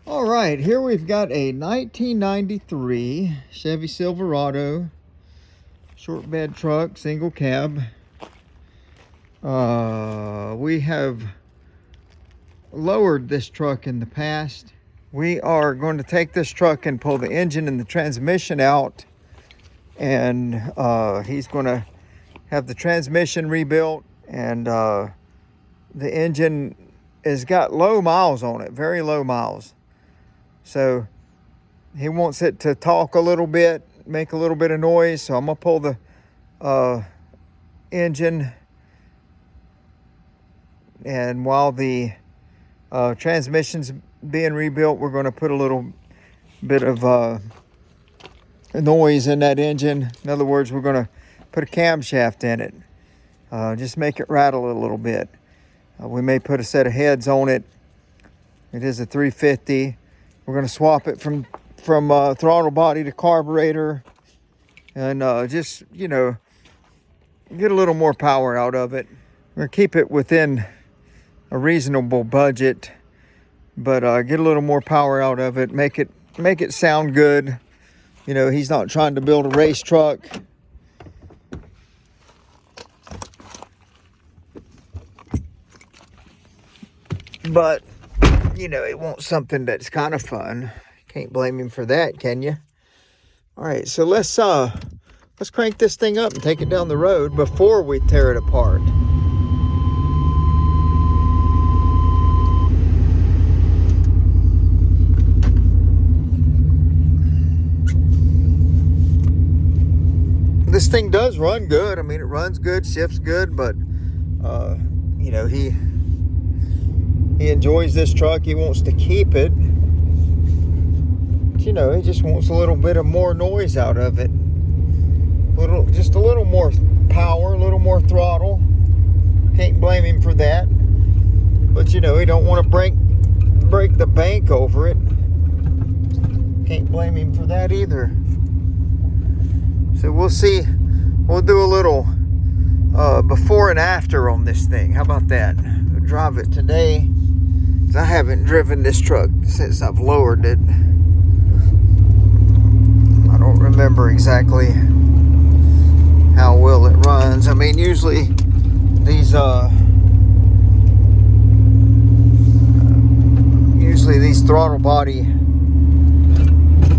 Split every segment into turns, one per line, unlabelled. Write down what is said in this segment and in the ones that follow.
All right, here we've got a 1993 Chevy Silverado short bed truck, single cab. We have lowered this truck in the past. We are going to take this truck and pull the engine and the transmission out, and he's going to have the transmission rebuilt, and the engine has got low miles on it, very low miles. So he wants it to talk a little bit, make a little bit of noise. So I'm gonna pull the engine, and while the transmission's being rebuilt, we're gonna put a little bit of noise in that engine. In other words, we're gonna put a camshaft in it, just make it rattle a little bit. We may put a set of heads on it. It is a 350. We're going to swap it from throttle body to carburetor, and just, you know, get a little more power out of it. We're going to keep it within a reasonable budget, but get a little more power out of it. Make it sound good. You know, he's not trying to build a race truck. But, you know, he wants something that's kind of fun. Can't blame him for that, can you? All right, so let's crank this thing up and take it down the road before we tear it apart. This thing does run good. I mean, it runs good, shifts good, but you know, he enjoys this truck. He wants to keep it. But, you know, he just wants a little bit of more noise out of it. Just a little more power, a little more throttle. Can't blame him for that. But, you know, he don't want to break the bank over it. Can't blame him for that either. So we'll see. We'll do a little before and after on this thing. How about that? We'll drive it today. I haven't driven this truck since I've lowered it. I don't remember exactly how well it runs. I mean, usually these throttle body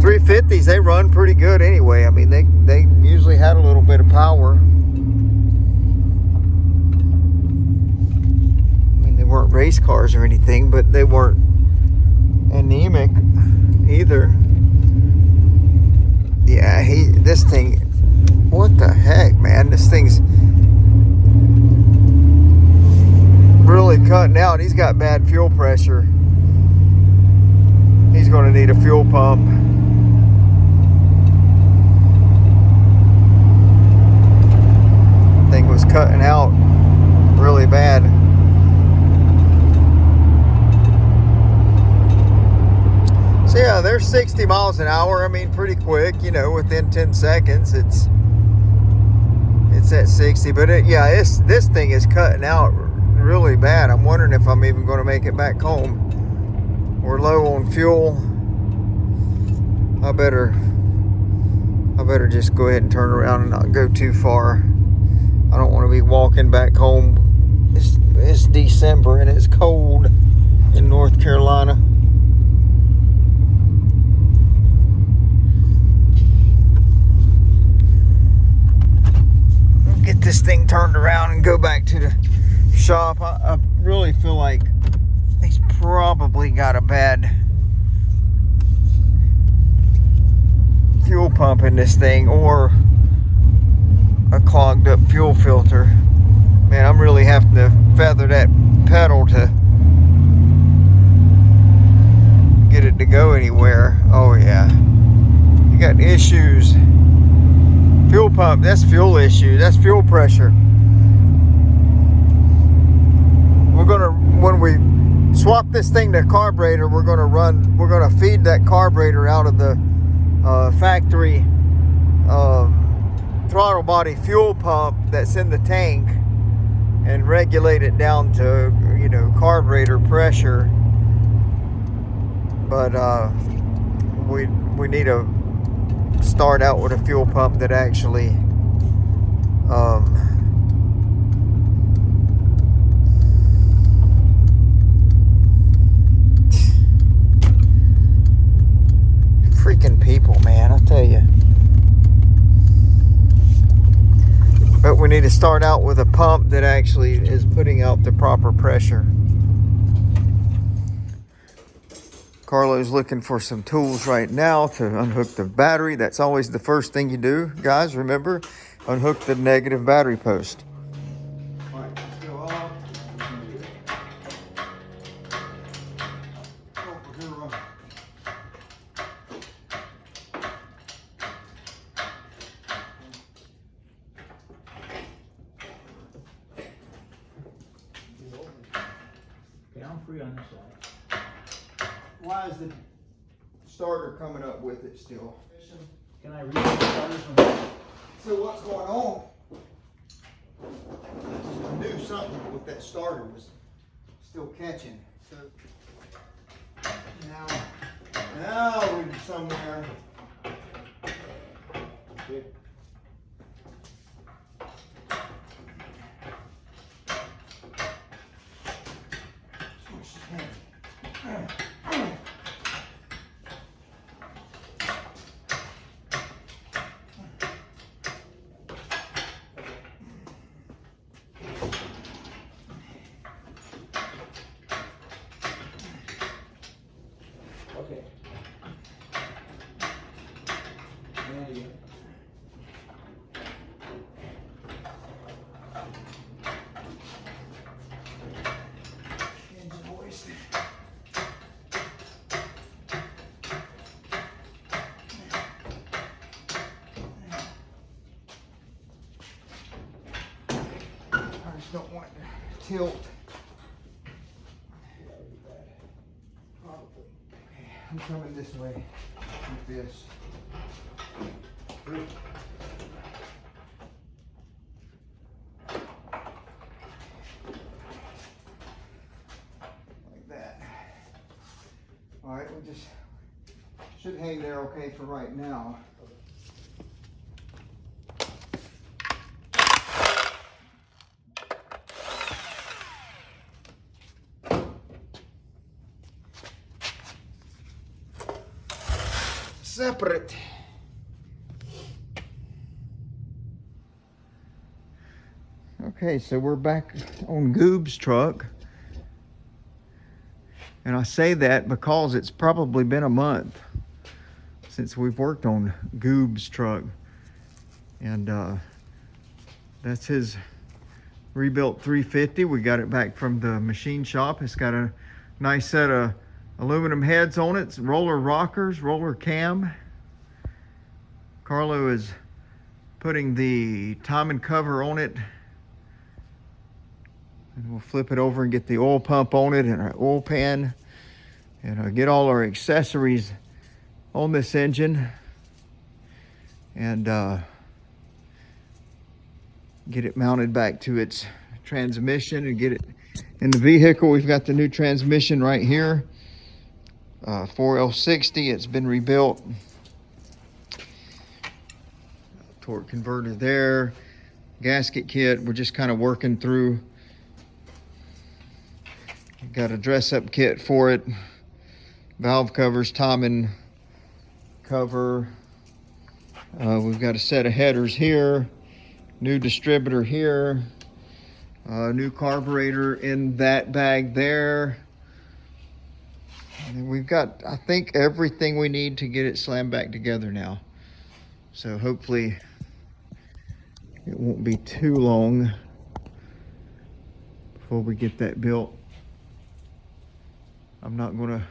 350s, they run pretty good anyway. I mean, they usually had a little bit of power. Weren't race cars or anything, but they weren't anemic either. Yeah, this thing, what the heck, man? This thing's really cutting out. He's got bad fuel pressure. He's going to need a fuel pump. Thing was cutting out really bad. So yeah, there's 60 miles an hour. I mean, pretty quick, you know, within 10 seconds, it's at 60. But this thing is cutting out really bad. I'm wondering if I'm even going to make it back home. We're low on fuel. I better just go ahead and turn around and not go too far. I don't want to be walking back home. It's December and it's cold in North Carolina. Get this thing turned around and go back to the shop. I really feel like he's probably got a bad fuel pump in this thing, or a clogged up fuel filter. Man, I'm really having to feather that pedal to get it to go anywhere. Oh yeah, you got issues. Fuel pump, that's fuel issue, that's fuel pressure. When we swap this thing to carburetor, we're gonna feed that carburetor out of the factory throttle body fuel pump that's in the tank and regulate it down to, you know, carburetor pressure. but we need to start out with a fuel pump that actually freaking people, man, I tell you. But we need to start out with a pump that actually is putting out the proper pressure. Carlo's looking for some tools right now to unhook the battery. That's always the first thing you do, guys. Remember, unhook the negative battery post. All right, let's go off.
Okay, I'm free on this side.
Why is the starter coming up with it still?
Can I read the starters from here?
So what's going on? I knew something with that starter was still catching. So now we're somewhere.
Okay. Okay. There you go.
I just don't want it to tilt. Okay, I'm coming this way with this. Like that. All right, we just should hang there okay for right now. Separate. Okay, so we're back on Goob's truck. And I say that because it's probably been a month since we've worked on Goob's truck. And that's his rebuilt 350. We got it back from the machine shop. It's got a nice set of aluminum heads on it. It's roller rockers, roller cam. Carlo is putting the timing cover on it. And we'll flip it over and get the oil pump on it and our oil pan. And get all our accessories on this engine. And get it mounted back to its transmission and get it in the vehicle. We've got the new transmission right here. 4L60, it's been rebuilt. Torque converter there. Gasket kit, we're just kind of working through. Got a dress up kit for it. Valve covers, timing cover. We've got a set of headers here. New distributor here. New carburetor in that bag there. And we've got, I think, everything we need to get it slammed back together now. So hopefully it won't be too long before we get that built. I'm not going to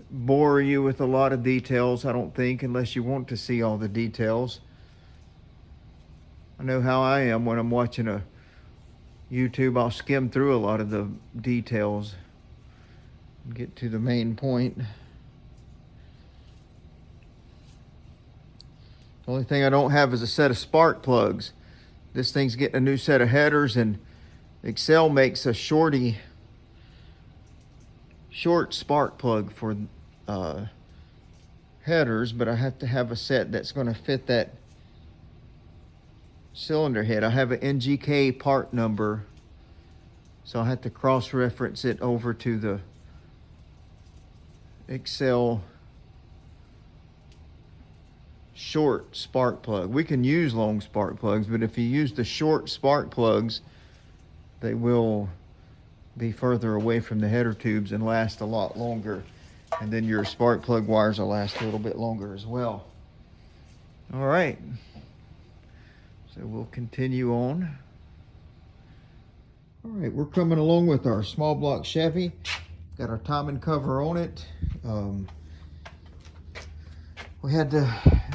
bore you with a lot of details, I don't think, unless you want to see all the details. I know how I am when I'm watching a YouTube. I'll skim through a lot of the details and get to the main point. The only thing I don't have is a set of spark plugs. This thing's getting a new set of headers, and Excel makes a shorty short spark plug for headers, but I have to have a set that's going to fit that cylinder head. I have an NGK part number, so I have to cross-reference it over to the Excel short spark plug. We can use long spark plugs, but if you use the short spark plugs, they will be further away from the header tubes and last a lot longer. And then your spark plug wires will last a little bit longer as well. All right. So we'll continue on. All right, we're coming along with our small block Chevy. Got our timing cover on it. We had to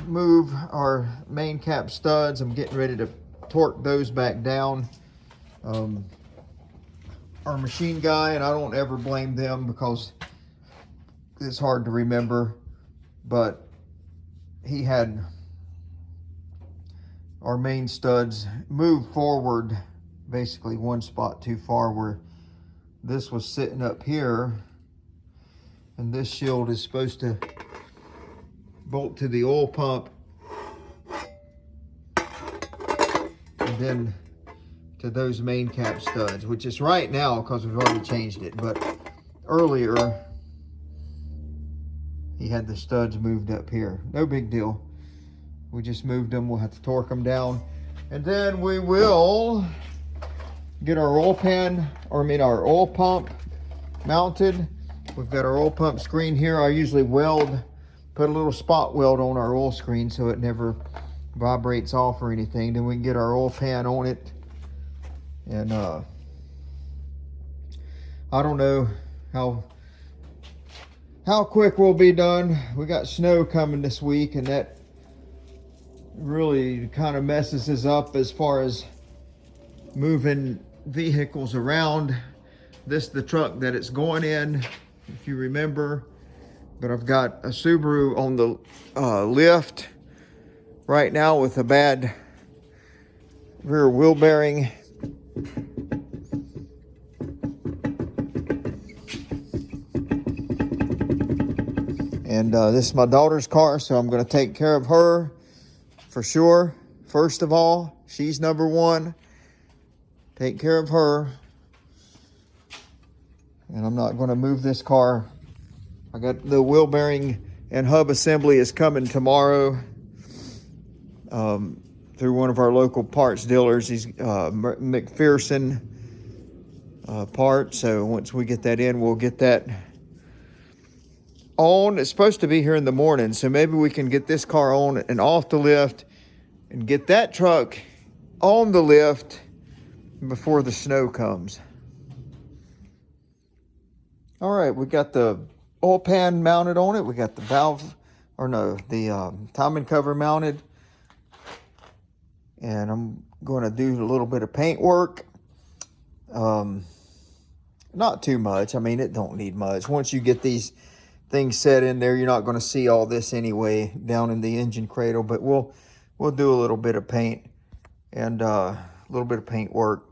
move our main cap studs. I'm getting ready to torque those back down. Our machine guy, and I don't ever blame them because it's hard to remember, but he had our main studs moved forward basically one spot too far, where this was sitting up here, and this shield is supposed to bolt to the oil pump and then to those main cap studs, which is right now because we've already changed it, but earlier he had the studs moved up here. No big deal. We just moved them. We'll have to torque them down, and then we will get our oil pan, or I mean our oil pump mounted. We've got our oil pump screen here. I usually put a little spot weld on our oil screen so it never vibrates off or anything. Then we can get our oil pan on it. And I don't know how quick we'll be done. We got snow coming this week, and that really kind of messes us up as far as moving vehicles around. This is the truck that it's going in, if you remember. But I've got a Subaru on the lift right now with a bad rear wheel bearing. And this is my daughter's car, so I'm going to take care of her for sure. First of all, she's number one. Take care of her. And I'm not going to move this car. I got the wheel bearing and hub assembly is coming tomorrow through one of our local parts dealers. He's McPherson part. So once we get that in, we'll get that on. It's supposed to be here in the morning, so maybe we can get this car on and off the lift and get that truck on the lift before the snow comes. All right, we got the oil pan mounted on it. We got the the timing cover mounted. And I'm going to do a little bit of paint work. Not too much. I mean, it don't need much. Once you get these things set in there, you're not going to see all this anyway down in the engine cradle. But we'll do a little bit of paint and a little bit of paint work.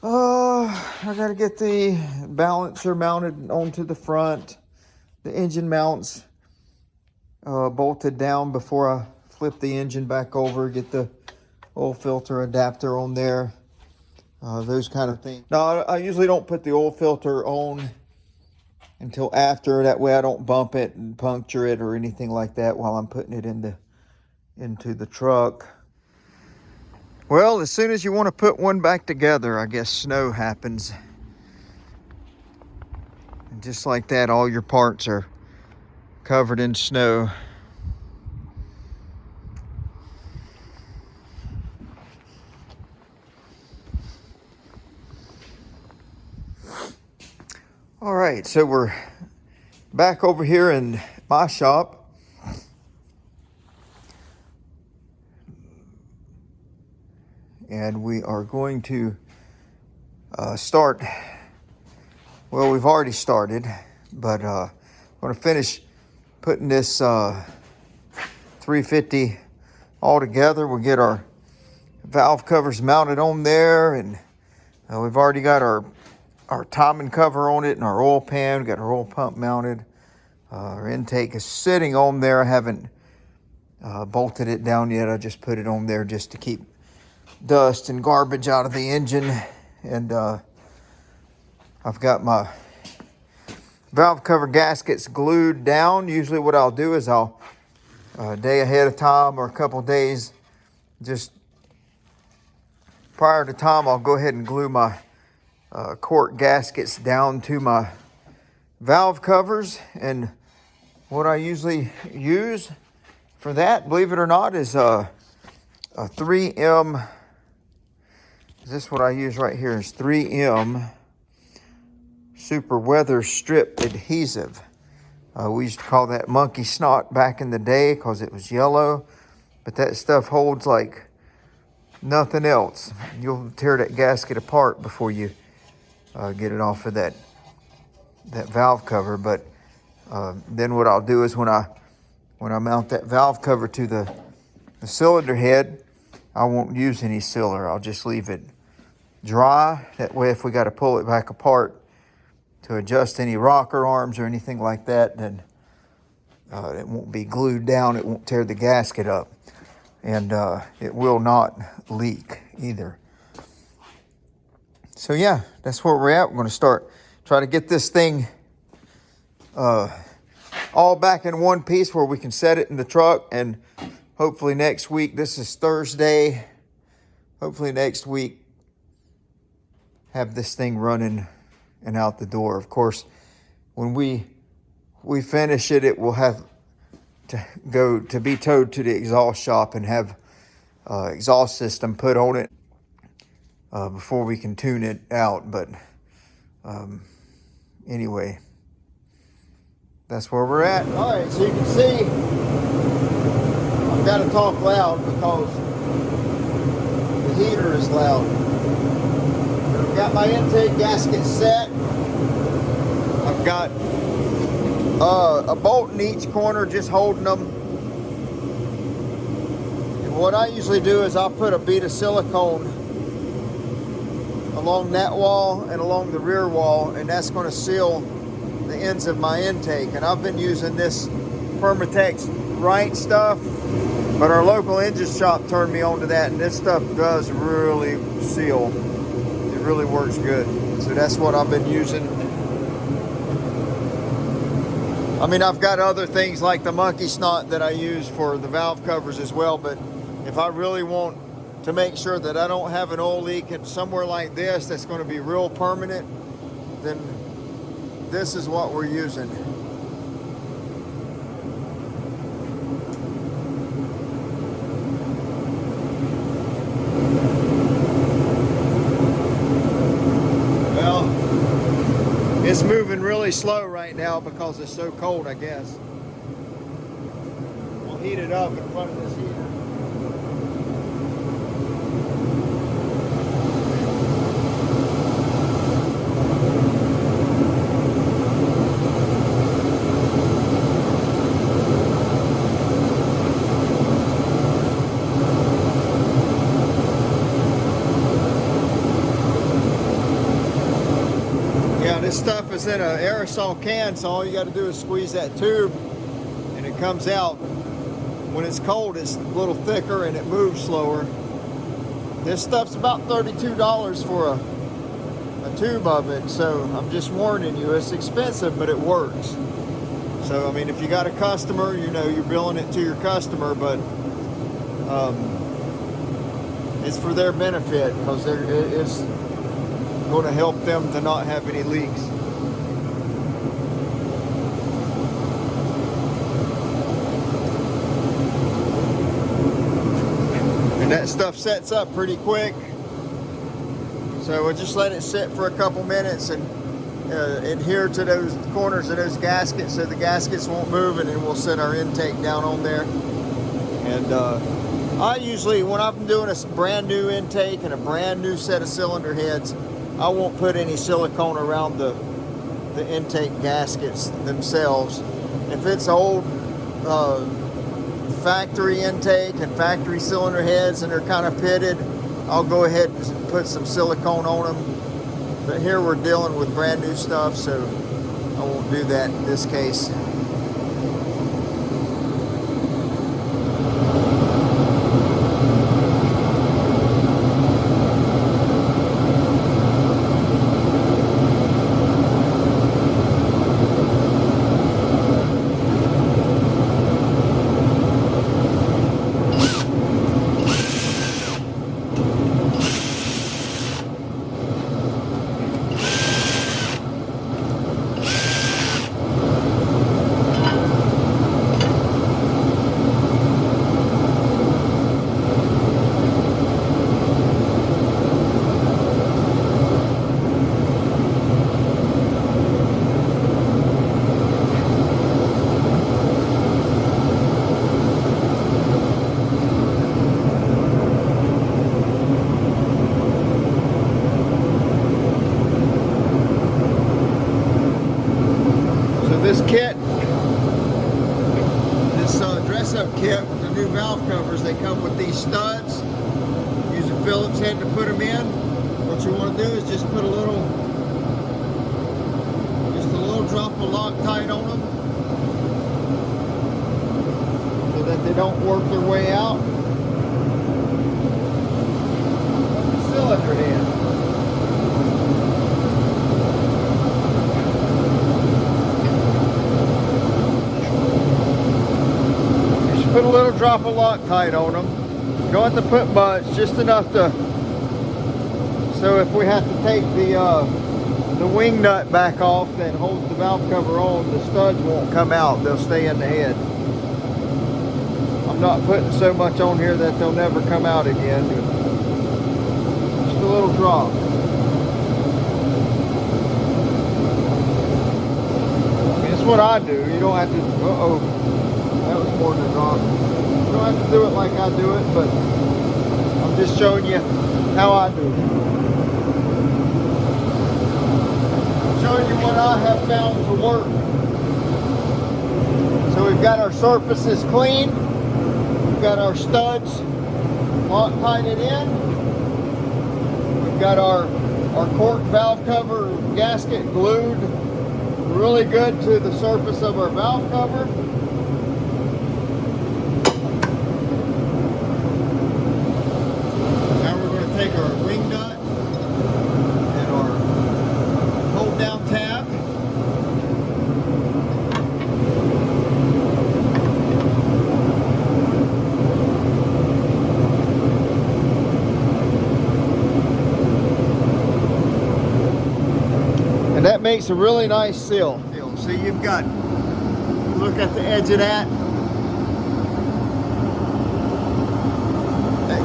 I got to get the balancer mounted onto the front. The engine mounts bolted down before I flip the engine back over. Get the oil filter adapter on there. Those kind of things. No, I usually don't put the oil filter on until after. That way I don't bump it and puncture it or anything like that while I'm putting it into the truck. Well, as soon as you want to put one back together, I guess snow happens. And just like that, all your parts are covered in snow. All right, so we're back over here in my shop. And we are going to start, well, we've already started, but I'm going to finish putting this 350 all together. We'll get our valve covers mounted on there, and we've already got our our timing cover on it and our oil pan. We got our oil pump mounted. Our intake is sitting on there. I haven't bolted it down yet. I just put it on there just to keep dust and garbage out of the engine. And I've got my valve cover gaskets glued down. Usually what I'll do is I'll a day ahead of time or a couple days, just prior to time, I'll go ahead and glue my cork gaskets down to my valve covers. And what I usually use for that, believe it or not, is a 3M. This what I use right here is 3M Super Weather Strip Adhesive. We used to call that monkey snot back in the day because it was yellow, but that stuff holds like nothing else. You'll tear that gasket apart before you get it off of that valve cover. But then what I'll do is when I mount that valve cover to the cylinder head, I won't use any sealer. I'll just leave it dry. That way, if we got to pull it back apart to adjust any rocker arms or anything like that, then it won't be glued down. It won't tear the gasket up, and it will not leak either. So yeah, that's where we're at. We're going to try to get this thing all back in one piece where we can set it in the truck, and hopefully next week, this is Thursday, hopefully next week, have this thing running and out the door. Of course, when we finish it, it will have to be towed to the exhaust shop and have exhaust system put on it before we can tune it out. But anyway, that's where we're at. All right, so you can see I've got to talk loud because the heater is loud. I've got my intake gasket set. I've got a bolt in each corner, just holding them. And what I usually do is I'll put a bead of silicone along that wall and along the rear wall, and that's going to seal the ends of my intake. And I've been using this Permatex Right stuff, but our local engine shop turned me on to that, and this stuff does really seal. It really works good. So that's what I've been using. I mean, I've got other things like the monkey snot that I use for the valve covers as well, but if I really want to make sure that I don't have an oil leak in somewhere like this that's going to be real permanent, then this is what we're using. It's moving really slow right now because it's so cold, I guess. We'll heat it up in front of this heater. This stuff is in an aerosol can, so all you got to do is squeeze that tube and it comes out. When it's cold, it's a little thicker and it moves slower. This stuff's about $32 for a tube of it, so I'm just warning you, it's expensive, but it works. So, I mean, if you got a customer, you know, you're billing it to your customer, but it's for their benefit because it's going to help them to not have any leaks. And that stuff sets up pretty quick. So we'll just let it sit for a couple minutes and adhere to those corners of those gaskets so the gaskets won't move, and then we'll set our intake down on there. And I usually, when I'm doing a brand new intake and a brand new set of cylinder heads, I won't put any silicone around the intake gaskets themselves. If it's old factory intake and factory cylinder heads and they're kind of pitted, I'll go ahead and put some silicone on them But here we're dealing with brand new stuff, so I won't do that in this case. This kit, this dress-up kit with the new valve covers, they come with these studs. Use a Phillips head to put them in. What you want to do is just put a little drop of Loctite on them so that they don't work their way out. Put the cylinder head. Put a little drop of Loctite on them. You don't have to put much, just enough to, so if we have to take the wing nut back off that holds the valve cover on, the studs won't come out, they'll stay in the head. I'm not putting so much on here that they'll never come out again. Just a little drop. I mean, it's what I do. You don't have to, that was more than a drop. You don't have to do it like I do it, but I'm just showing you how I do it. I'm showing you what I have found to work. So we've got our surfaces clean. We've got our studs Loctited in. We've got our cork valve cover gasket glued really good to the surface of our valve cover. Take our wing nut and our hold down tab. And that makes a really nice seal. So you've got, look at the edge of that.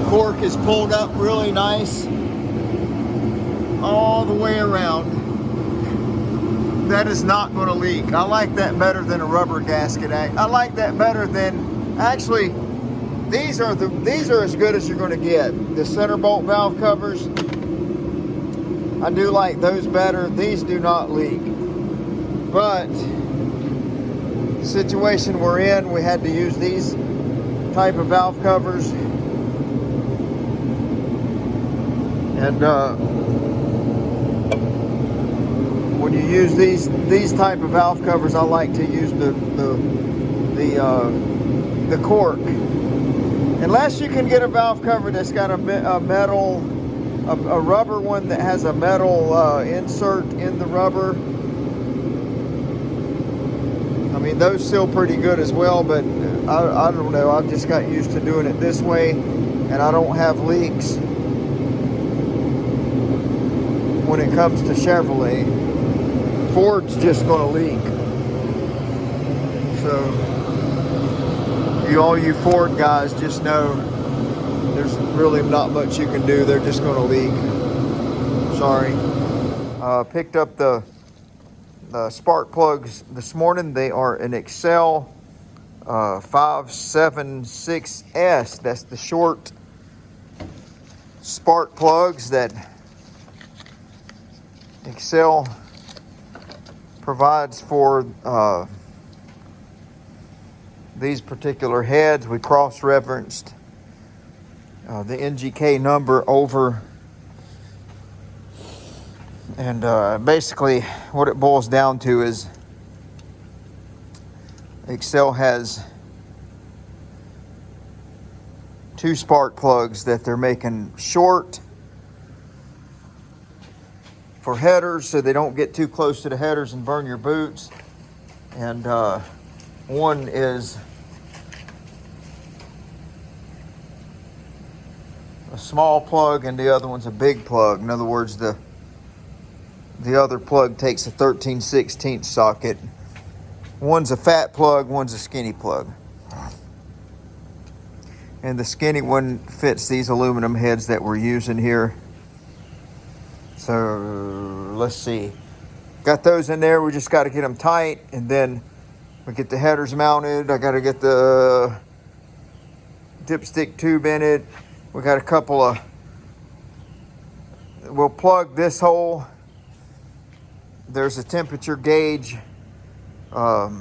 Cork is pulled up really nice all the way around. That is not going to leak. I like that better than a rubber gasket. I like that better than, actually, these are as good as you're going to get. The center bolt valve covers, I do like those better. These do not leak. But the situation we're in, we had to use these type of valve covers. And when you use these type of valve covers, I like to use the cork. Unless you can get a valve cover that's got a metal, a rubber one that has a metal insert in the rubber. I mean, those seal pretty good as well, but I don't know. I've just got used to doing it this way, and I don't have leaks when it comes to Chevrolet. Ford's just going to leak. So all you Ford guys just know there's really not much you can do. They're just going to leak. Sorry. Picked up the spark plugs this morning. They are an Excel 576S. That's the short spark plugs that Excel provides for these particular heads. We cross-referenced the NGK number over And basically what it boils down to is Excel has 2 spark plugs that they're making short for headers so they don't get too close to the headers and burn your boots. And one is a small plug and the other one's a big plug. In other words, the other plug takes a 13/16 socket. One's a fat plug, one's a skinny plug. And the skinny one fits these aluminum heads that we're using here. So let's see. Got those in there. We just got to get them tight, and then we get the headers mounted. I got to get the dipstick tube in it. We got a couple of, we'll plug this hole. There's a temperature gauge that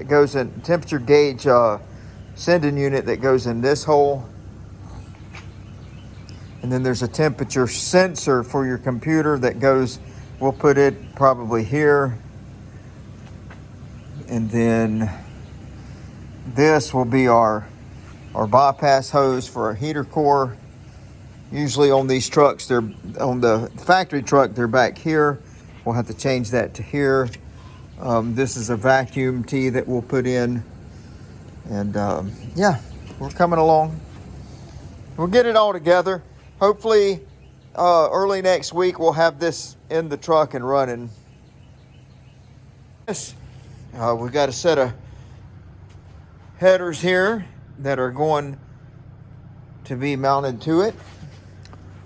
goes in, temperature gauge sending unit that goes in this hole. And then there's a temperature sensor for your computer that goes, we'll put it probably here. And then this will be our bypass hose for a heater core. Usually on these trucks, they're on the factory truck, they're back here. We'll have to change that to here. This is a vacuum tee that we'll put in. And yeah, we're coming along. We'll get it all together. Hopefully early next week we'll have this in the truck and running. We've got a set of headers here that are going to be mounted to it.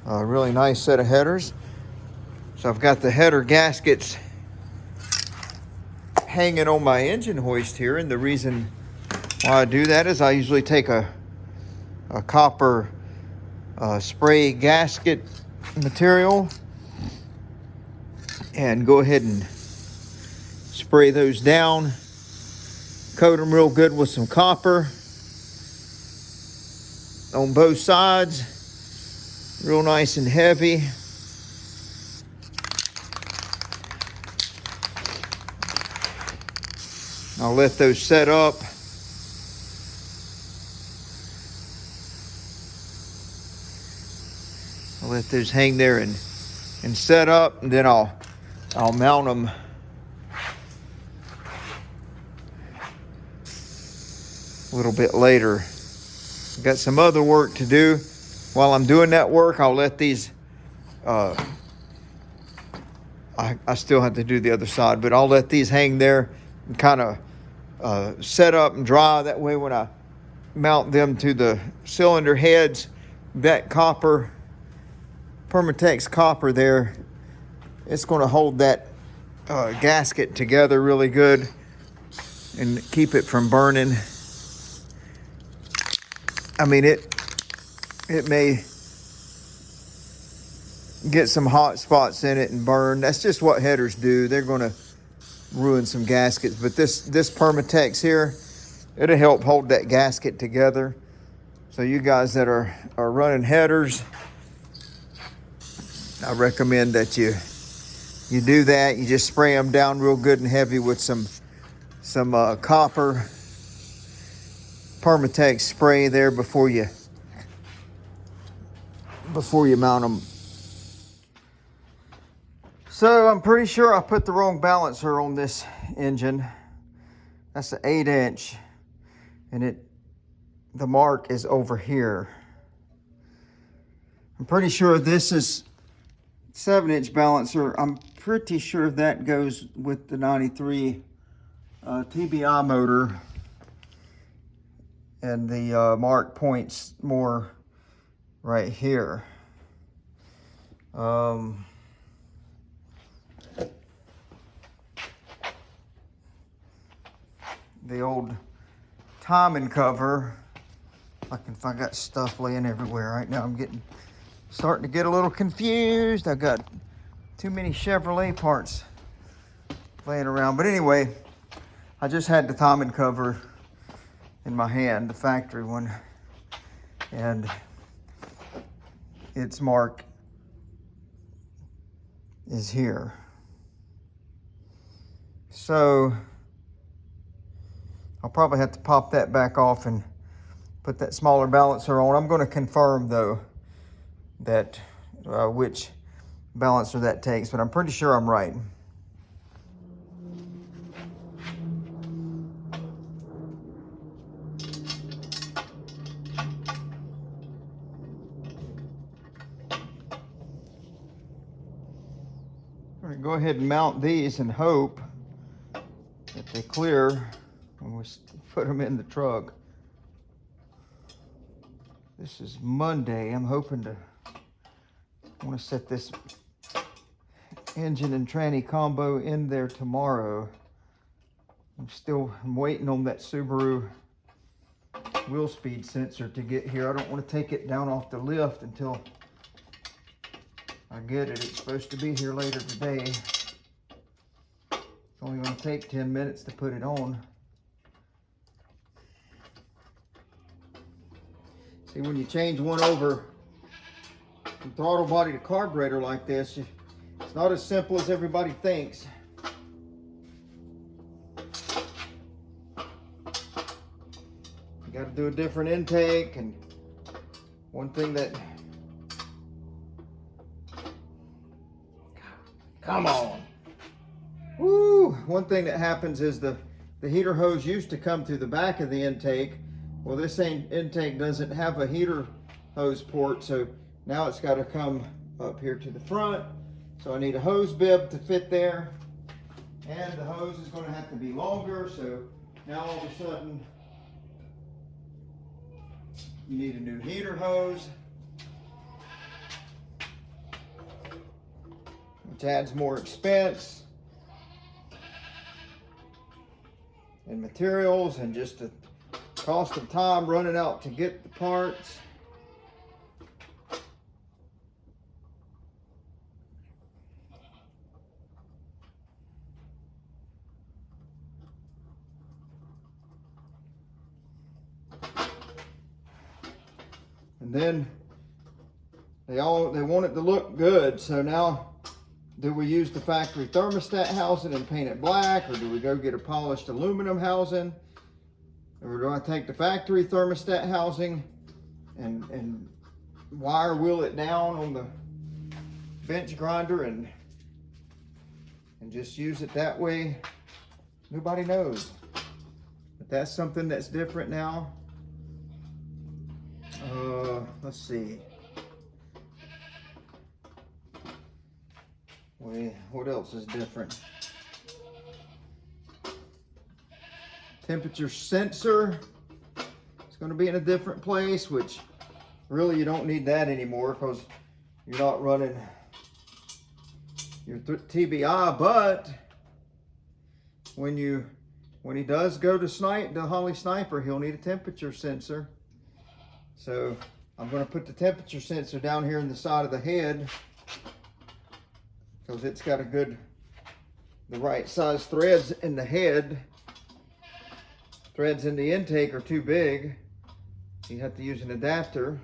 A really nice set of headers. So I've got the header gaskets hanging on my engine hoist here, and the reason why I do that is I usually take a copper spray gasket material and go ahead and spray those down, coat them real good with some copper on both sides, real nice and heavy. I'll let those set up. I'll let those hang there and set up, and then I'll mount them a little bit later. Got some other work to do. While I'm doing that work, I'll let these, I still have to do the other side, but I'll let these hang there and kind of set up and dry. That way when I mount them to the cylinder heads, that copper, Permatex copper there, it's going to hold that gasket together really good and keep it from burning. I mean, it may get some hot spots in it and burn. That's just what headers do. They're going to ruin some gaskets. But this Permatex here, it'll help hold that gasket together. So you guys that are running headers, I recommend that you do that. You just spray them down real good and heavy with some copper Permatex spray there before you mount them. So I'm pretty sure I put the wrong balancer on this engine. That's an 8-inch, and the mark is over here. I'm pretty sure this is 7-inch balancer. I'm pretty sure that goes with the 93 TBI motor, and the mark points more right here. The old timing cover, if I got stuff laying everywhere right now, I'm starting to get a little confused. I got too many Chevrolet parts laying around. But anyway, I just had the timing cover in my hand, the factory one, and it's marked is here. So I'll probably have to pop that back off and put that smaller balancer on. I'm going to confirm though that which balancer that takes, but I'm pretty sure I'm right. I'm going to go ahead and mount these and hope that they clear when we put them in the truck. This is Monday. I'm hoping to want to set this engine and tranny combo in there tomorrow. I'm waiting on that Subaru wheel speed sensor to get here. I don't want to take it down off the lift until I get it. It's supposed to be here later today. It's only going to take 10 minutes to put it on. See, when you change one over from throttle body to carburetor like this, it's not as simple as everybody thinks. You got to do a different intake, and one thing that, come on, woo! One thing that happens is the heater hose used to come through the back of the intake. Well, this same intake doesn't have a heater hose port, so now it's got to come up here to the front. So I need a hose bib to fit there, and the hose is going to have to be longer. So now all of a sudden you need a new heater hose, which adds more expense and materials and just the cost of time running out to get the parts. And then they want it to look good. So now, do we use the factory thermostat housing and paint it black, or do we go get a polished aluminum housing? Or do I take the factory thermostat housing and wire wheel it down on the bench grinder and just use it that way? Nobody knows. But that's something that's different now. Let's see. What else is different? Temperature sensor. It's going to be in a different place, which really you don't need that anymore because you're not running your TBI. But when he does go to the Holly Sniper, he'll need a temperature sensor. So I'm going to put the temperature sensor down here in the side of the head because it's got the right size threads in the head. Threads in the intake are too big. You have to use an adapter.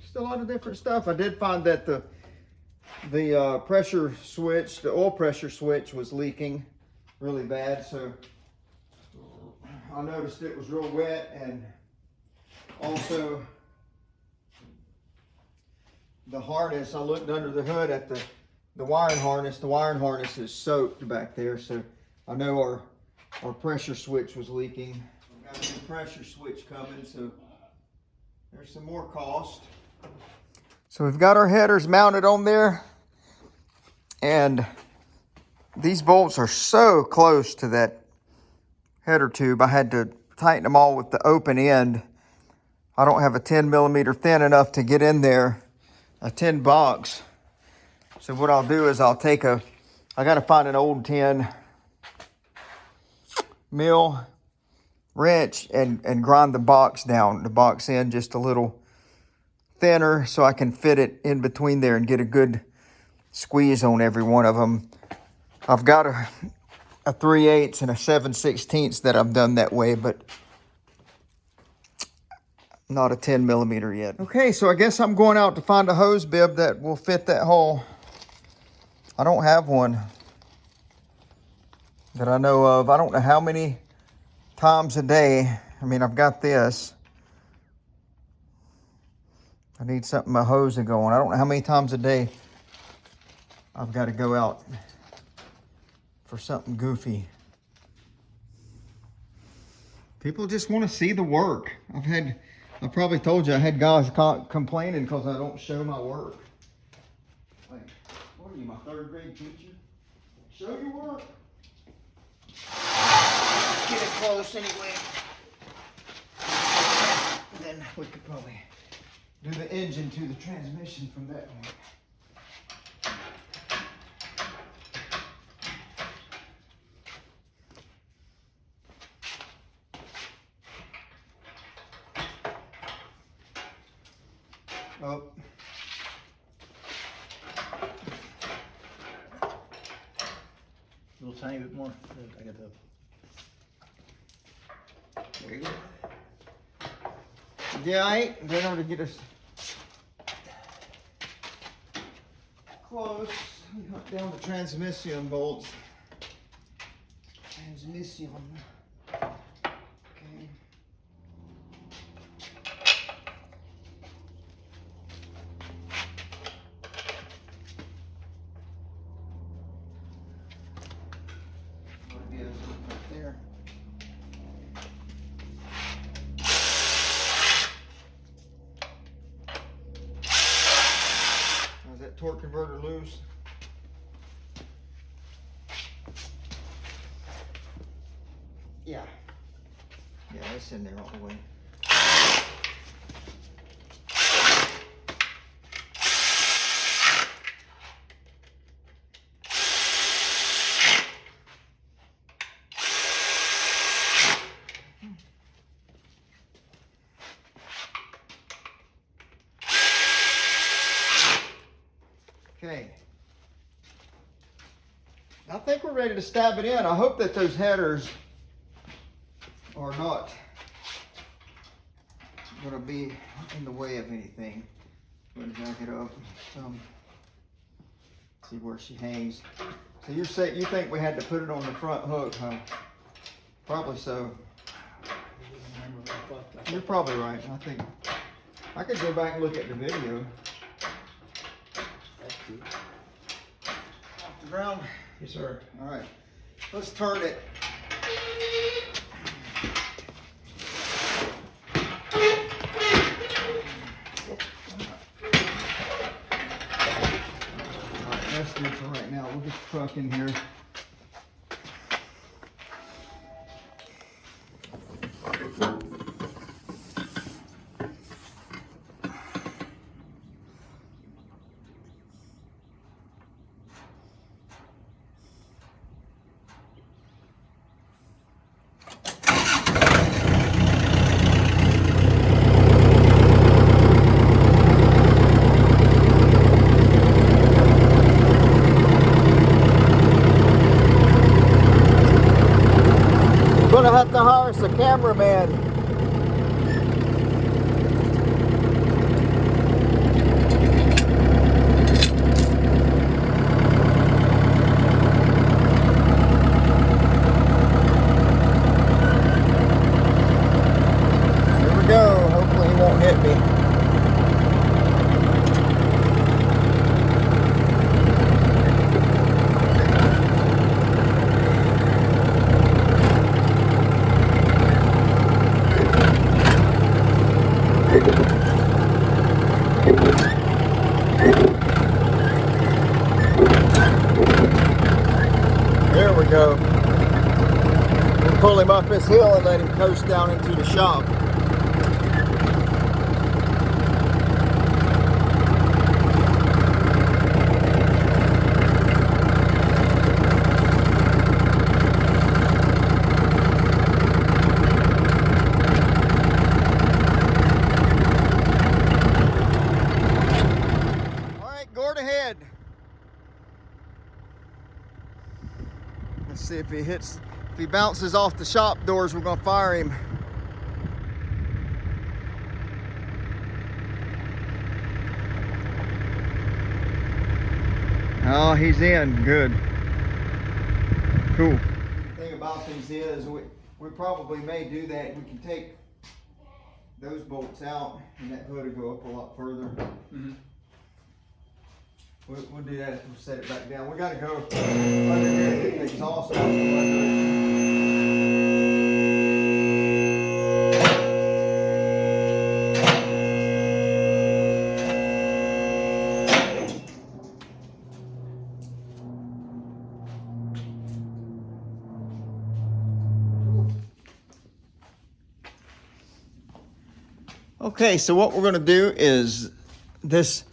Just a lot of different stuff. I did find that the pressure switch, the oil pressure switch, was leaking really bad. So I noticed it was real wet, and also the harness. I looked under the hood at the wiring harness. The wiring harness is soaked back there, so I know our pressure switch was leaking. We've got a new pressure switch coming, so there's some more cost. So we've got our headers mounted on there, and these bolts are so close to that header tube. I had to tighten them all with the open end. I don't have a 10 millimeter thin enough to get in there, a 10 box. So what I'll do is I got to find an old 10 mil wrench and grind the box down, the box end just a little thinner so I can fit it in between there and get a good squeeze on every one of them. I've got a 3/8 and a 7/16 that I've done that way, but not a 10 millimeter yet. Okay, so I guess I'm going out to find a hose bib that will fit that hole. I don't have one that I know of. I don't know how many times a day. I mean, I've got this. I need something, my hose to go on. I don't know how many times a day I've got to go out for something goofy. People just want to see the work. I probably told you I had guys complaining because I don't show my work. Like, what are you, my third grade teacher? Show your work. Get it close anyway. And then we could probably do the engine to the transmission from that point. Oh.
A little tiny bit more. I got the.
There you go. Yeah, I ain't been able to get us close. We hunt down the transmission bolts. Transmission. Okay. What it is right there. Is that torque converter loose? Yeah. Yeah, it's in there all the way. Okay. I think we're ready to stab it in. I hope that those headers are not going to be in the way of anything. I'm going to jack it up. See where she hangs. So you think we had to put it on the front hook, huh? Probably so. You're probably right. I think I could go back and look at the video. Off the ground.
Yes, sir.
All right. Let's turn it. All right, that's good for right now. We'll get the truck in here. Gonna have to hire us a cameraman. Here we go. Hopefully he won't hit me. There we go. We'll pull him up this hill and let him coast down into the shop. All right, Gord ahead. Let's see if he bounces off the shop doors, we're gonna fire him. Oh, he's in. Good. Cool. The thing about these is we probably may do that. We can take those bolts out and that hood will go up a lot further.
Mm-hmm.
We'll do that if we set it back down. We got to go under here and get the exhaust out from under it. Okay, so what we're going to do is this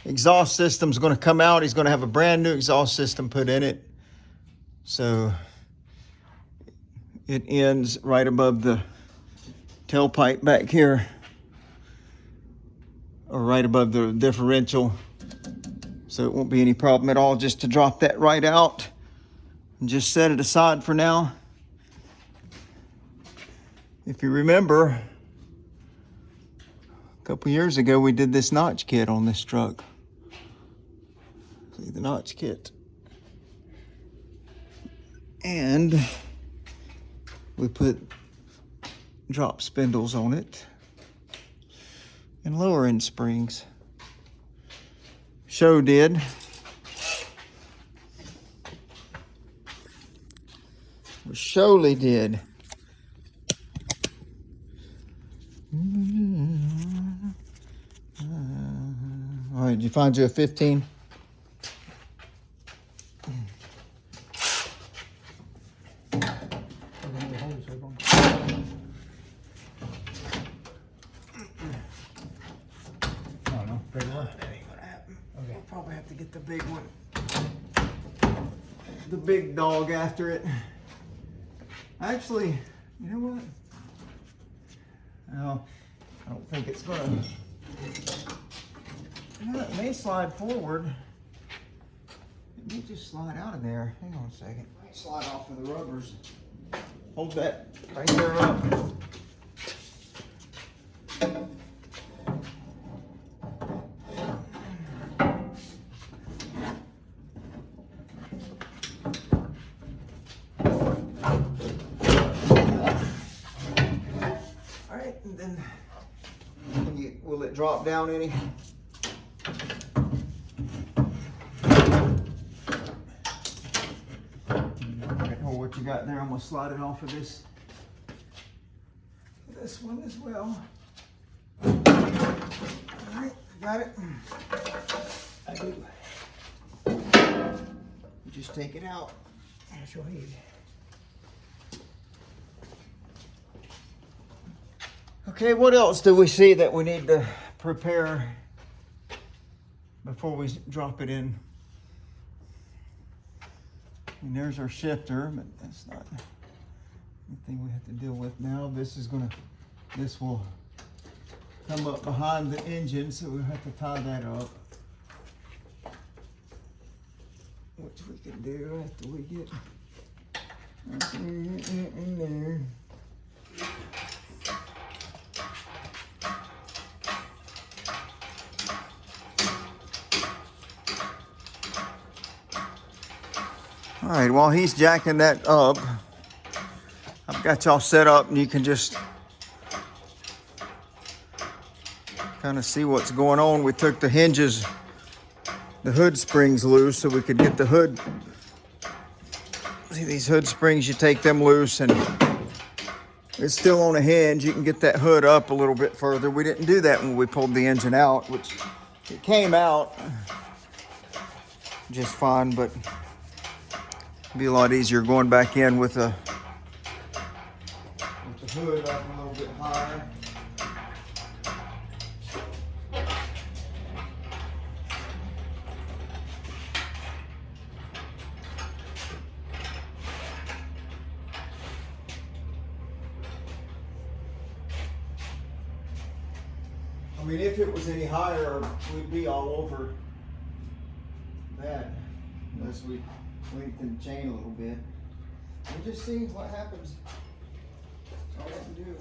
exhaust system is going to come out. He's going to have a brand new exhaust system put in it. So it ends right above the tailpipe back here, or right above the differential. So it won't be any problem at all just to drop that right out and just set it aside for now. If you remember, a couple years ago we did this notch kit on this truck. See the notch kit. And we put drop spindles on it and lower end springs. Show did. We surely did. All right, did you find you a 15? We'll probably have to get the big one. The big dog after it. Actually, you know what? No, I don't think it's gonna. It may slide forward. It may just slide out of there. Hang on a second. It might slide off of the rubbers. Hold that right there up. And then will it drop down any? Hold what you got there. I'm gonna slide it off of this one as well. All right, got it. I do. You just take it out. That's your head. Okay, what else do we see that we need to prepare before we drop it in? And there's our shifter, but that's not anything we have to deal with now. This will come up behind the engine, so we'll have to tie that up. Which we can do after we get in there. All right, while he's jacking that up, I've got y'all set up and you can just kind of see what's going on. We took the hinges, the hood springs loose so we could get the hood. See these hood springs, you take them loose and it's still on a hinge. You can get that hood up a little bit further. We didn't do that when we pulled the engine out, which it came out just fine, but be a lot easier going back in with the hood up a little bit higher. I mean, if it was any higher, we'd be all over that unless we lengthen the chain a little bit. We'll just see what happens. That's all I can do.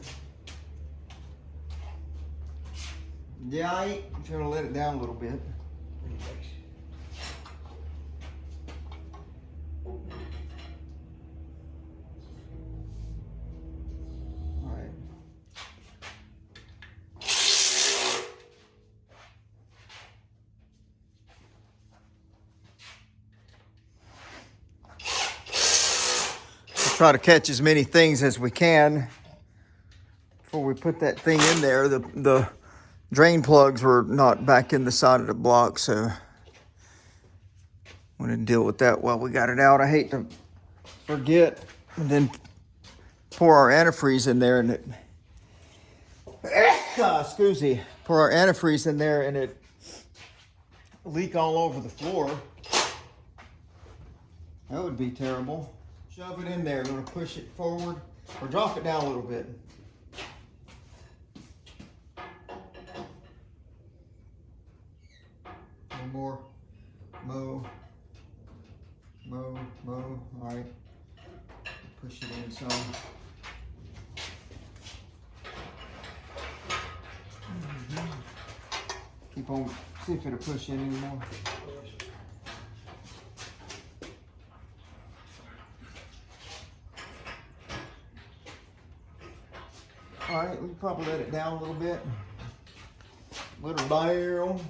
Yeah, I'm gonna let it down a little bit. try to catch as many things as we can before we put that thing in there. The drain plugs were not back in the side of the block, so I'm gonna deal with that while we got it out. I hate to forget and then pour our antifreeze in there and it, excuse me, pour our antifreeze in there and it leak all over the floor. That would be terrible. Shove it in there. I'm gonna push it forward or drop it down a little bit. One more. Mow. Mow. Mow. All right. Push it in some. Keep on. See if it'll push in anymore. All right, we can probably let it down a little bit. Let her down.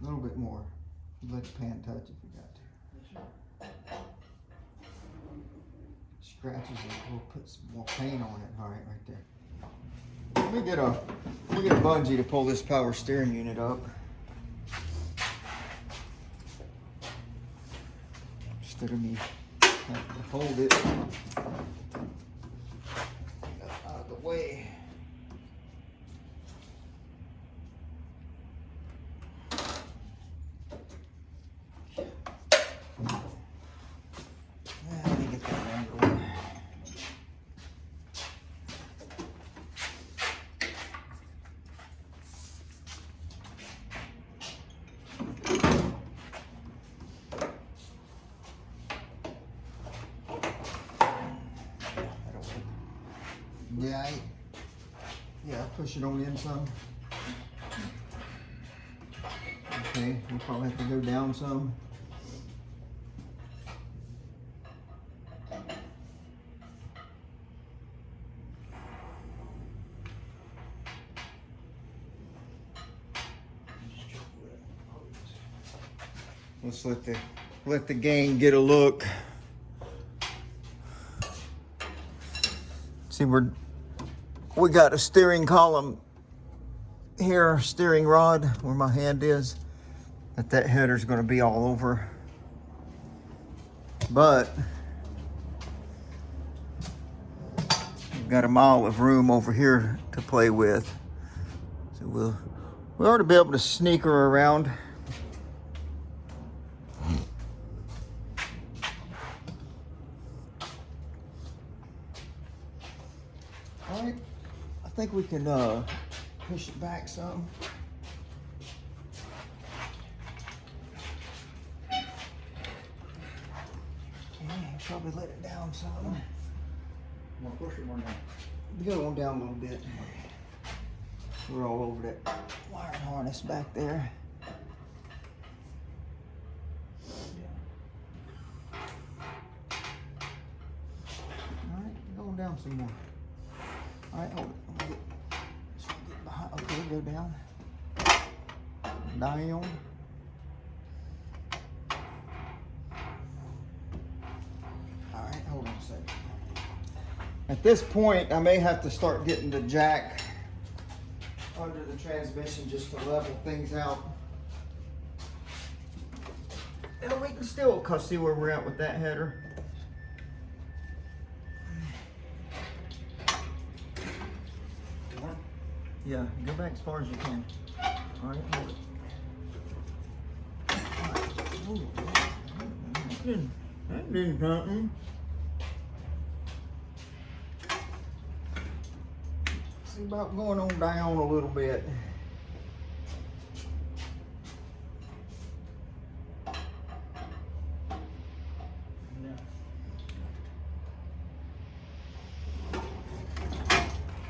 A little bit more. Let the pan touch if you got to. Scratches it. We'll put some more paint on it. All right, right there. Let me get a bungee to pull this power steering unit up. Instead of me having to hold it out of the way. Let me get that angle. Yeah, push it on in some. Okay, we'll probably have to go down some. Let's let the gang get a look. See, we got a steering column here, steering rod where my hand is, that header's going to be all over. But we've got a mile of room over here to play with, so we ought to be able to sneak her around. All right, I think we can push it back some. Probably let it down some.
More push it more down.
Go on down a little bit. We're all over that wire harness back there. All right, go down some more. All right, hold it. Get behind. Okay, go down. Down. Hold on a second. At this point, I may have to start getting the jack under the transmission just to level things out. And we can still see where we're at with that header. Yeah, go back as far as you can. All right, hold it. All right. That didn't something. See about going on down a little bit.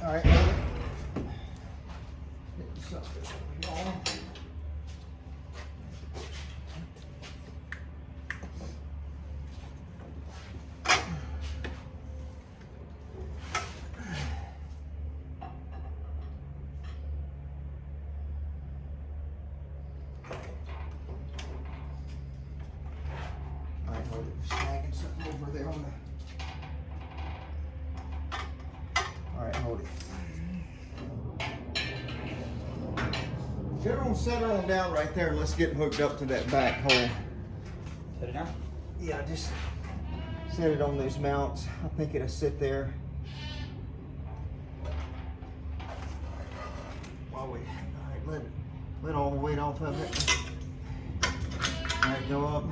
All right. rowdy. Get her on, set her on down right there, and let's get hooked up to that back hole.
Set it down?
Yeah, just set it on those mounts. I think it'll sit there. While we, all right, let all the weight off of it. All right, go up.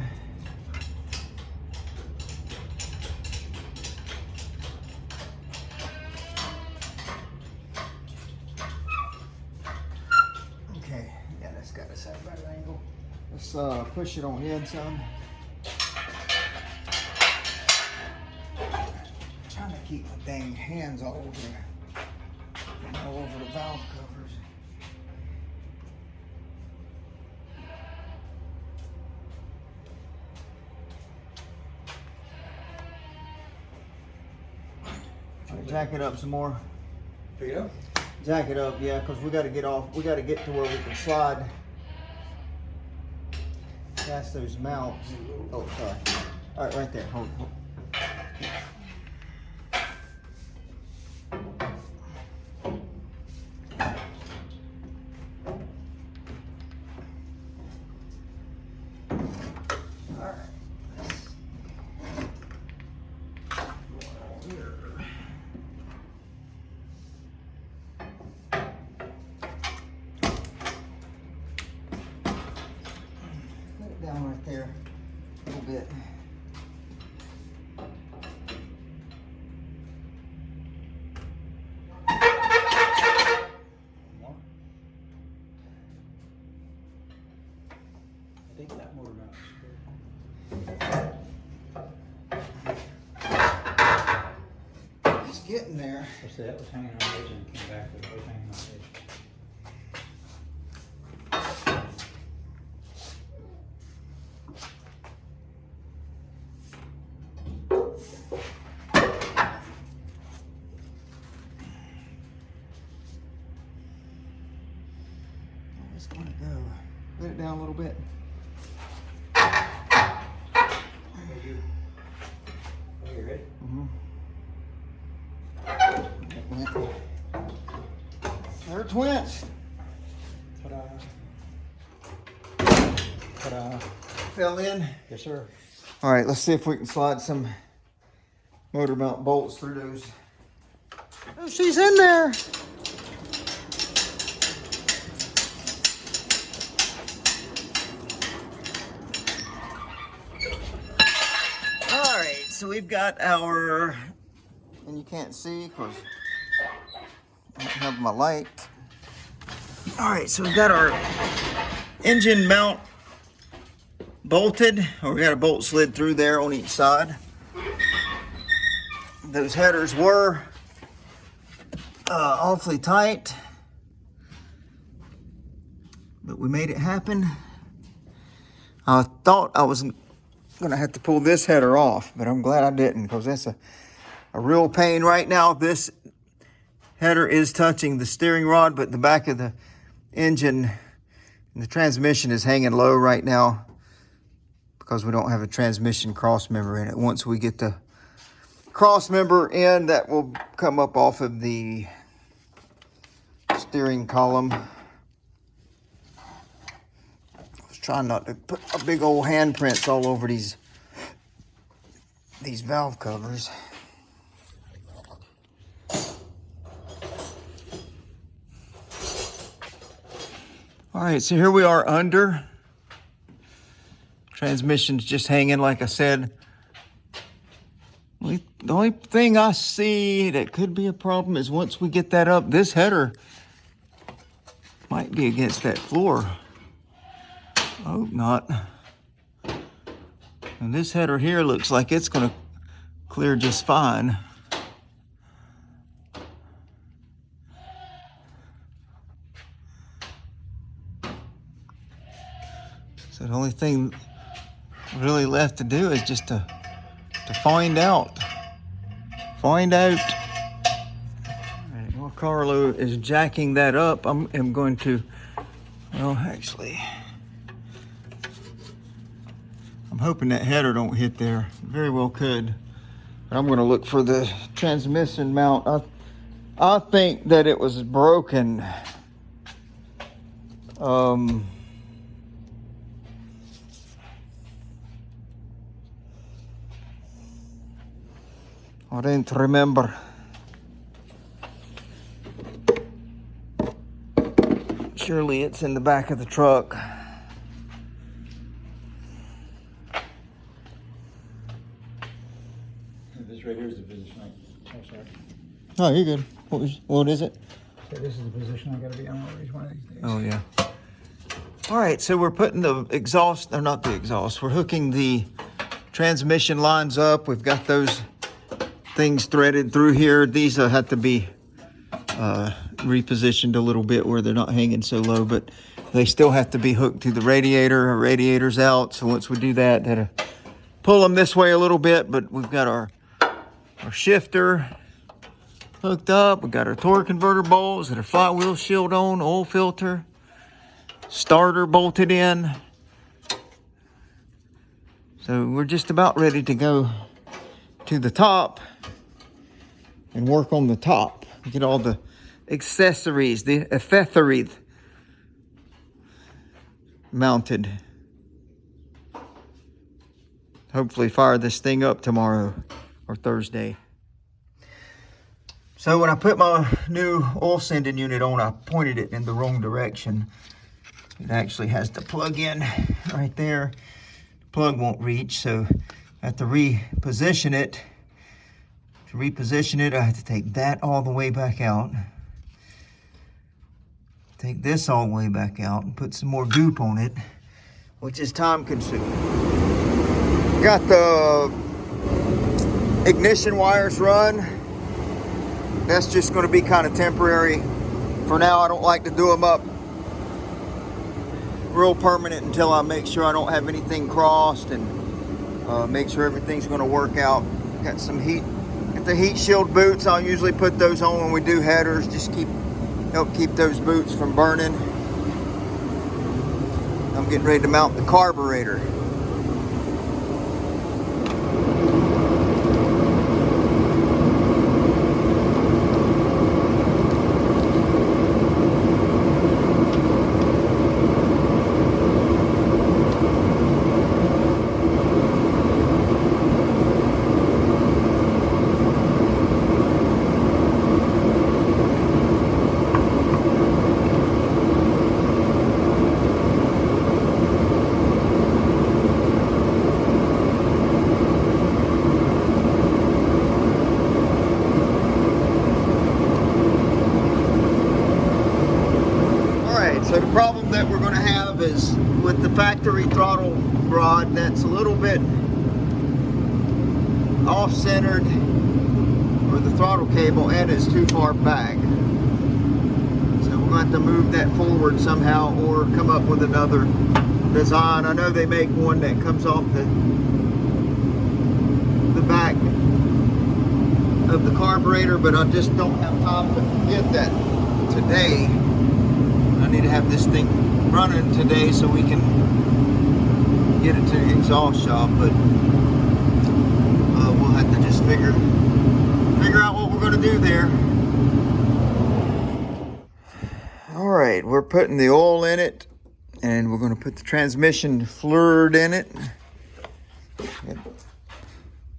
Okay, yeah, that's got us at a better angle. Let's push it on in some. Trying to keep my dang hands all over the valve covers. All right, jack it up some more.
Pick it up?
Jack it up, yeah, because we got to get off. We got to get to where we can slide past those mounts. Oh, sorry. All right, right there. Hold. Down right there a little bit.
More? I think that motor mount is good.
It's getting there.
I said that was hanging on the edge and came back, but it was hanging on the edge.
It's gonna go. Let it down a little bit.
Are you ready?
They're twins.
Ta-da. Ta-da.
Fell in.
Yes, sir.
All right, let's see if we can slide some motor mount bolts through those. Oh, she's in there. All right, so we've got our, and you can't see because I don't have my light. All right, so we've got our engine mount bolted, or we got a bolt slid through there on each side. Those headers were awfully tight, but we made it happen. I thought I was gonna have to pull this header off, but I'm glad I didn't, because that's a real pain right now. This header is touching the steering rod, but the back of the engine and the transmission is hanging low right now because we don't have a transmission cross member in it. Once we get the cross member in, that will come up off of the steering column. I was trying not to put a big old handprints all over these valve covers. All right, so here we are under. Transmission's just hanging, like I said. The only thing I see that could be a problem is once we get that up, this header might be against that floor. I hope not. And this header here looks like it's gonna clear just fine. So the only thing really left to do is just to find out. Find out. All right, while Carlo is jacking that up, I'm going to, well, actually, I'm hoping that header don't hit there. Very well could. But I'm going to look for the transmission mount. I think that it was broken. I didn't remember. Surely it's in the back of the truck.
This right here is the position oh, sorry.
Oh, you're good. What is it?
So this is the position I gotta be on one of these days.
Oh, yeah. All right, so we're putting the exhaust, or not the exhaust, we're hooking the transmission lines up. We've got those things threaded through here. These have to be repositioned a little bit where they're not hanging so low, but they still have to be hooked to the radiator. Our radiator's out, so once we do that, that'll pull them this way a little bit, but we've got our shifter hooked up. We've got our torque converter bolts and our flywheel shield on, oil filter, starter bolted in. So we're just about ready to go to the top and work on the top. Get all the accessories, the accessories mounted. Hopefully fire this thing up tomorrow or Thursday. So when I put my new oil sending unit on, I pointed it in the wrong direction. It actually has to plug in right there. The plug won't reach, so I have to reposition it. To reposition it, I have to take that all the way back out. Take this all the way back out and put some more goop on it, which is time consuming. Got the ignition wires run. That's just going to be kind of temporary. For now, I don't like to do them up real permanent until I make sure I don't have anything crossed and make sure everything's going to work out. Got some heat. Got the heat shield boots. I'll usually put those on when we do headers. Just help keep those boots from burning. I'm getting ready to mount the carburetor. So the problem that we're going to have is with the factory throttle rod that's a little bit off-centered, or the throttle cable, and is too far back. So we're going to have to move that forward somehow or come up with another design. I know they make one that comes off the back of the carburetor, but I just don't have time to get that today. I need to have this thing running today so we can get it to the exhaust shop, but we'll have to just figure out what we're going to do there. All right, we're putting the oil in it, and we're going to put the transmission fluid in it.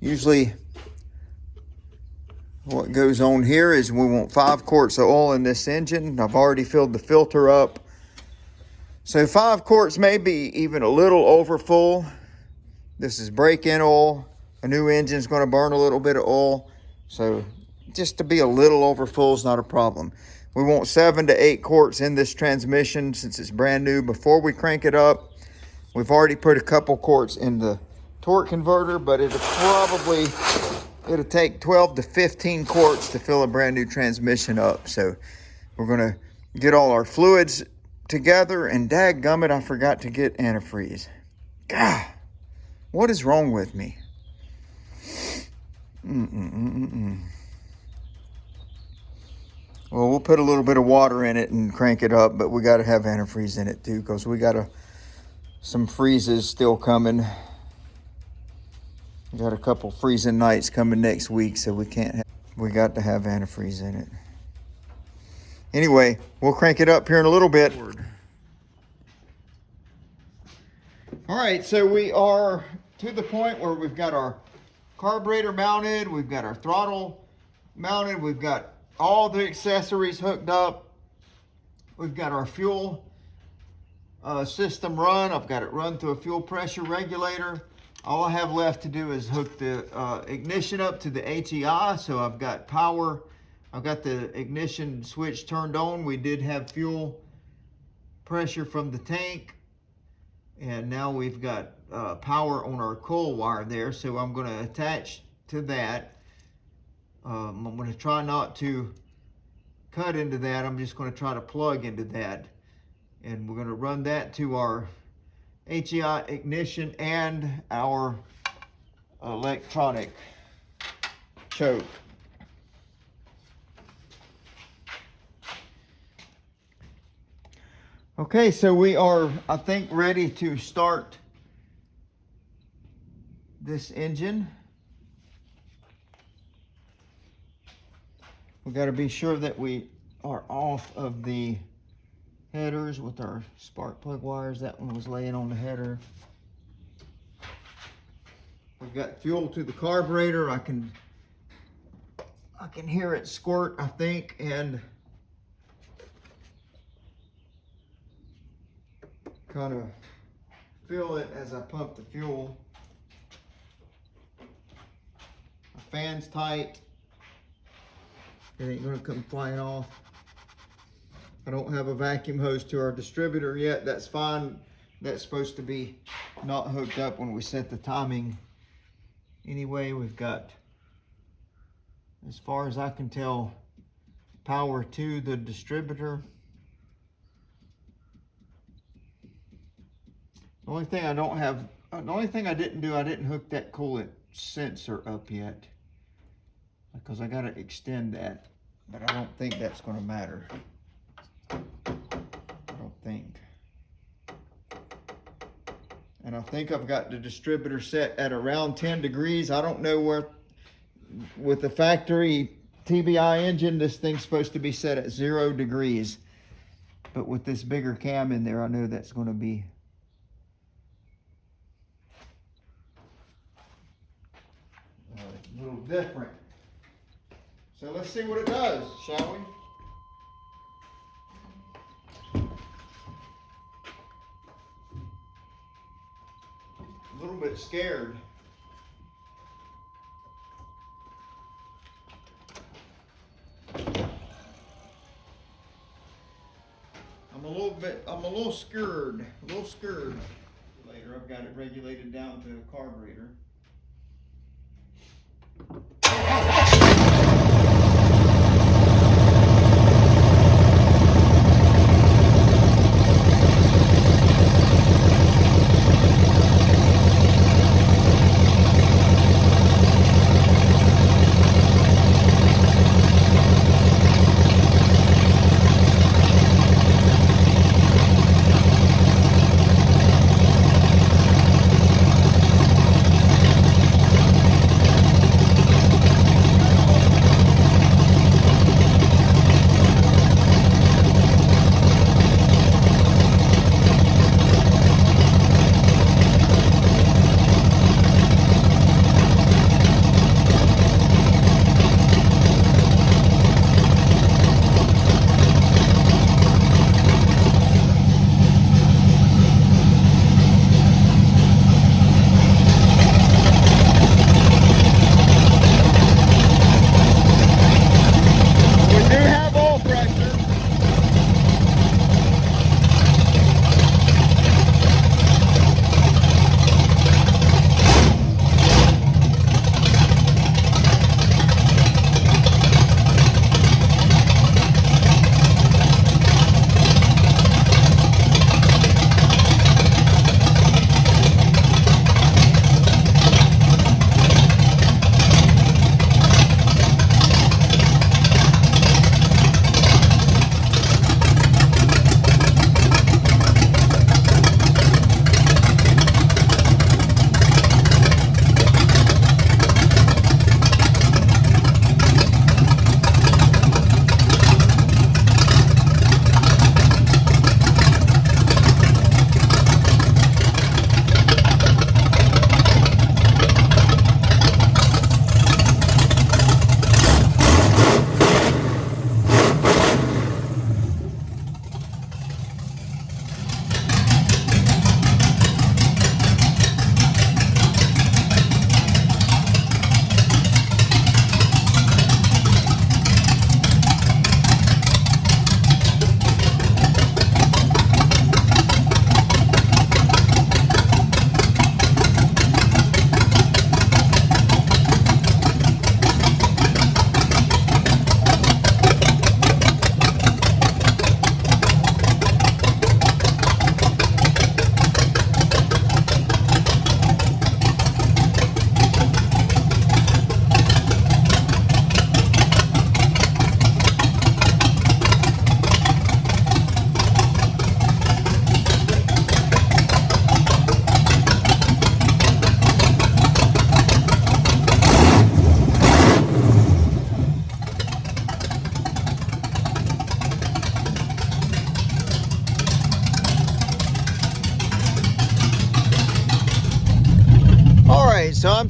Usually what goes on here is we want 5 quarts of oil in this engine. I've already filled the filter up. So 5 quarts may be even a little over full. This is break-in oil. A new engine is going to burn a little bit of oil. So just to be a little over full is not a problem. We want 7 to 8 quarts in this transmission since it's brand new before we crank it up. We've already put a couple quarts in the torque converter, but it'll take 12 to 15 quarts to fill a brand new transmission up. So we're gonna get all our fluids together, and dadgummit, I forgot to get antifreeze. God, what is wrong with me? Well, we'll put a little bit of water in it and crank it up, but we got to have antifreeze in it too, because we got some freezes still coming. We got a couple freezing nights coming next week, so we got to have antifreeze in it. Anyway, we'll crank it up here in a little bit. All right, so we are to the point where we've got our carburetor mounted, we've got our throttle mounted, we've got all the accessories hooked up, we've got our fuel system run. I've got it run through a fuel pressure regulator. All I have left to do is hook the ignition up to the HEI, so I've got power. I've got the ignition switch turned on. We did have fuel pressure from the tank, and now we've got power on our coil wire there, so I'm going to attach to that. I'm going to try not to cut into that. I'm just going to try to plug into that, and we're going to run that to our HEI ignition and our electronic choke. Okay, so we are, I think, ready to start this engine. We got to be sure that we are off of the headers with our spark plug wires. That one was laying on the header. We've got fuel to the carburetor. I can hear it squirt, I think, and kind of feel it as I pump the fuel. My fan's tight. It ain't gonna come flying off. I don't have a vacuum hose to our distributor yet. That's fine. That's supposed to be not hooked up when we set the timing. Anyway, we've got, as far as I can tell, power to the distributor. The only thing I don't have, the only thing I didn't do, I didn't hook that coolant sensor up yet, because I gotta extend that, but I don't think that's gonna matter. I don't think. And I think I've got the distributor set at around 10 degrees. I don't know where, with the factory TBI engine, this thing's supposed to be set at 0 degrees. But with this bigger cam in there, I know that's gonna be a little different. So let's see what it does, shall we? A little bit scared. I'm a little scared. Later, I've got it regulated down to a carburetor.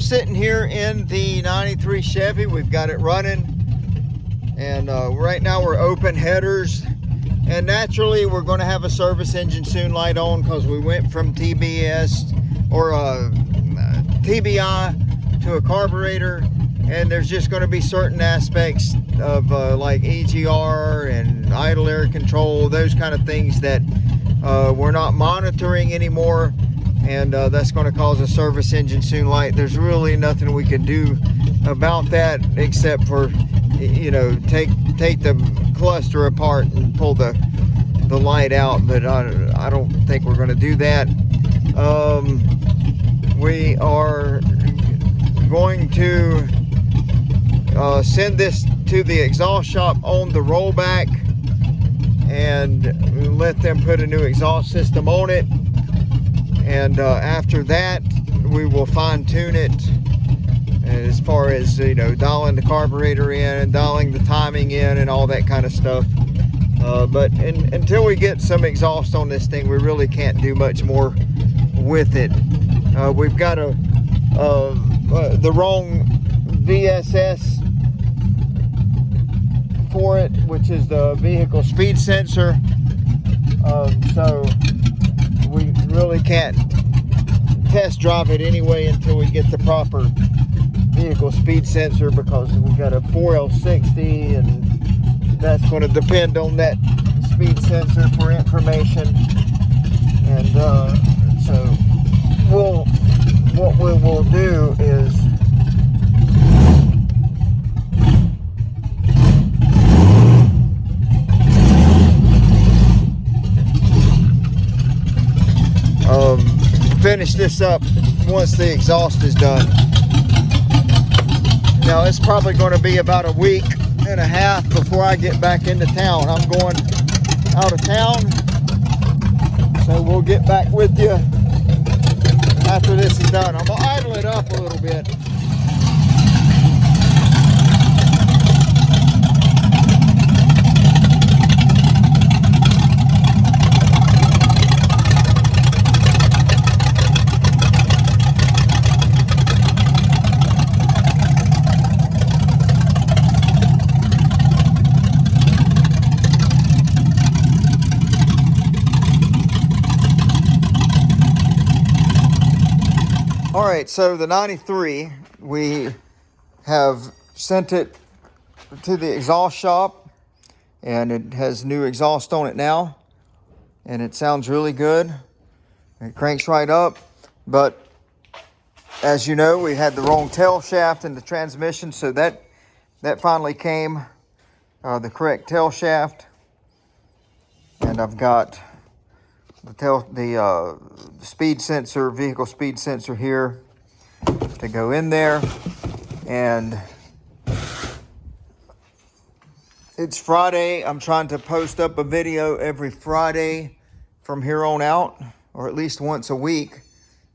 sitting here in the 93 Chevy. We've got it running. And right now we're open headers. And naturally we're going to have a service engine soon light on because we went from TBS or TBI to a carburetor. And there's just going to be certain aspects of like EGR and idle air control, those kind of things that we're not monitoring anymore. And that's going to cause a service engine soon light. There's really nothing we can do about that except for, you know, take the cluster apart and pull the light out. But I don't think we're going to do that. We are going to send this to the exhaust shop on the rollback and let them put a new exhaust system on it. And after that, we will fine tune it as far as, you know, dialing the carburetor in and dialing the timing in and all that kind of stuff. But until we get some exhaust on this thing, we really can't do much more with it. We've got the wrong VSS for it, which is the vehicle speed sensor. So we really can't test drive it anyway until we get the proper vehicle speed sensor, because we've got a 4L60 and that's going to depend on that speed sensor for information. And so what we will do is finish this up once the exhaust is done. Now it's probably going to be about a week and a half before I get back into town. I'm going out of town, so we'll get back with you after this is done. I'm going to idle it up a little bit. All right, so the 93, we have sent it to the exhaust shop, and it has new exhaust on it now, and it sounds really good. It cranks right up, but as you know, we had the wrong tail shaft in the transmission, so that finally came, the correct tail shaft, and I've got the speed sensor, vehicle speed sensor here to go in there. And it's Friday. I'm trying to post up a video every Friday from here on out, or at least once a week.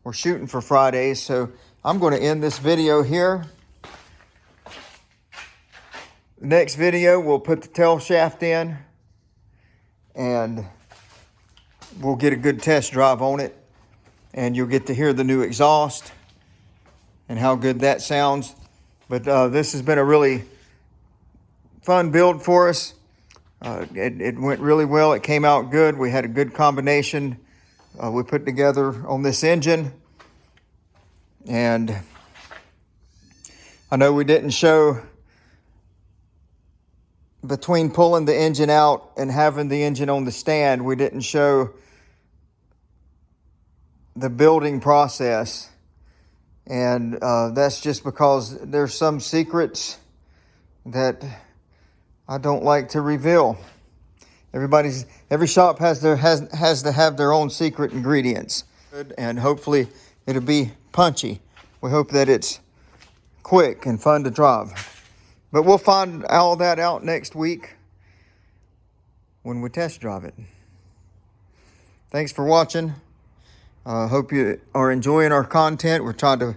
We're shooting for Fridays, so I'm going to end this video here. Next video, we'll put the tail shaft in and we'll get a good test drive on it, and you'll get to hear the new exhaust and how good that sounds. But this has been a really fun build for us. It went really well. It came out good. We had a good combination we put together on this engine. And I know we didn't show, between pulling the engine out and having the engine on the stand, we didn't show the building process. And that's just because there's some secrets that I don't like to reveal. Every shop has to have their own secret ingredients. And hopefully it'll be punchy. We hope that it's quick and fun to drive. But we'll find all that out next week when we test drive it. Thanks for watching. Hope you are enjoying our content. We're trying to,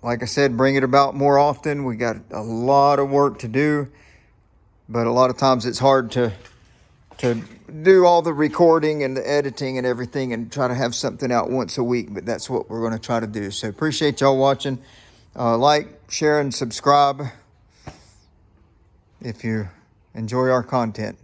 like I said, bring it about more often. We got a lot of work to do, but a lot of times it's hard to to do all the recording and the editing and everything and try to have something out once a week, but that's what we're going to try to do. So appreciate y'all watching. Like, share, and subscribe if you enjoy our content.